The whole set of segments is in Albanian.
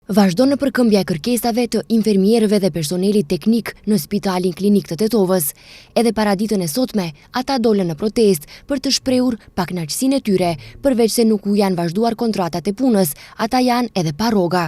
Vazhdo në përkëmbja e kërkesave të infermierëve dhe personelit teknik në Spitalin Klinik të Tetovës. Edhe para ditën e sotme, ata dolën në protest për të shprehur pakënaqësinë e tyre, përveç se nuk u janë vazhduar kontratat e punës, ata janë edhe pa rroga.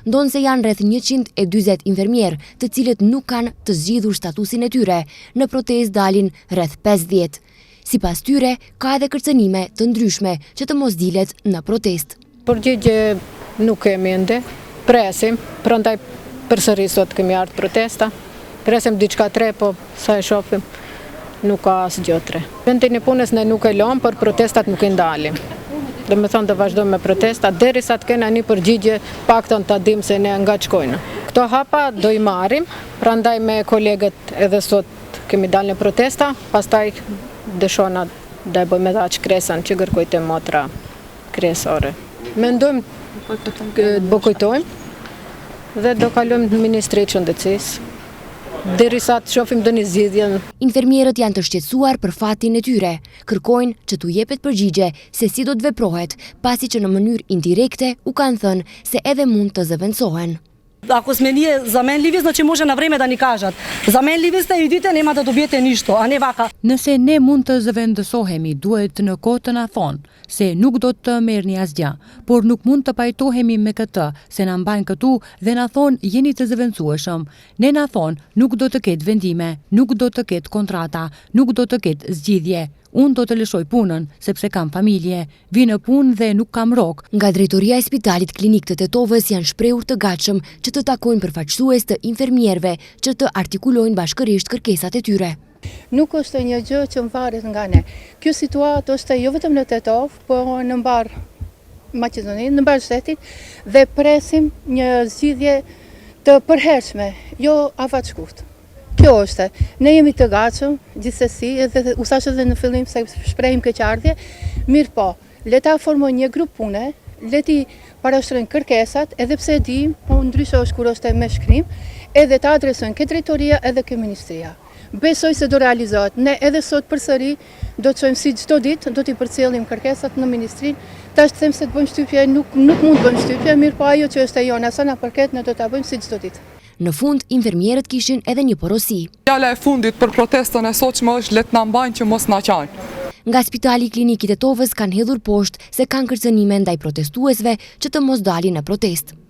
Ndonse janë rreth 140 infermierë, të cilët nuk kanë të zgjidhur statusin e tyre, në protest dalin rreth 50. Sipas tyre, ka edhe kërcënime të ndryshme që të mos dilet në protest. Përgjigje nuk kemi ende. Presim, prandaj përsëri sot kemi ardhur protesta. Presim diçka tre, po sa e shohim nuk ka asgjë tre. Vendin e punës ne nuk e lëm, por protestat nuk i ndalim. Do të thonë të vazhdojmë me protesta derisa të kena një përgjigje, paktën ta dim se ne nga çkojnë. Këto hapa do i marrim, prandaj me kolegët edhe sot kemi dalë në protesta, pastaj dëshona do e bëjmë edhe atë kresën që kërkojtë motra kryesore. Mendojmë të bokojtojmë dhe do kalojmë në Ministri të Shëndetësisë, derisa të shohim ndonjë zgjidhje. Infermierët janë të shqetësuar për fatin e tyre, kërkojnë që t'u jepet përgjigje se si do të veprohet, pasi që në mënyrë indirekte u kanë thënë se edhe mund të zëvendësohen. Ako sme nije za men livis, znači može na vreme da ni kažat. Za men livis te idite, nema da dobijete ništa, a ne vaka. Nëse ne mund të zëvendësohemi, duhet në kohë të na thonë se nuk do të merrni asgjë, por nuk mund të pajtohemi me këtë, se na mbajnë këtu dhe na thonë jeni të zëvendësueshëm. Ne na thonë nuk do të ketë vendime, nuk do të ketë kontrata, nuk do të ketë zgjidhje. Unë do të lëshoj punën, sepse kam familje, vi në punë dhe nuk kam rrok. Nga drejtoria e Spitalit Klinik të Tetovës janë shprehur të gatshëm që të takojnë përfaqësues të infermierëve që të artikulojnë bashkërisht kërkesat e tyre. Nuk është një gjë që varet nga ne. Kjo situatë është jo vetëm në Tetovë, por në mbar Maqedoninë, në mbar shtetin, dhe presim një zgjidhje të përhershme, jo afatshkurt. Kjo është, ne jemi të gatshëm, gjithsesi, edhe u thash edhe në fillim se shprehim keqardhje, mirë po, le ta formojnë një grup pune, le ti parashtrojnë kërkesat, edhe pse e dim, po ndryshe është kur është me shkrim, edhe ta adresojnë ke drejtoria edhe ke ministria. Besoj se do realizohet. Ne edhe sot përsëri do të çojmë si çdo ditë, do t'i përcjellim kërkesat në ministrinë. Tash të them se të bëjmë shtypje, nuk mund të bëjmë shtypje, mirë po ajo që është e jona, sa na përket, ne do ta bëjmë si çdo ditë. Në fund, infermierët kishin edhe një porosi. Fjala e fundit për protestën e sotshme është le të na mbajnë që mos na qajnë. Nga Spitali Klinik i Tetovës kanë hedhur poshtë se kanë kërcënime ndaj protestuesve që të mos dalin në protestë.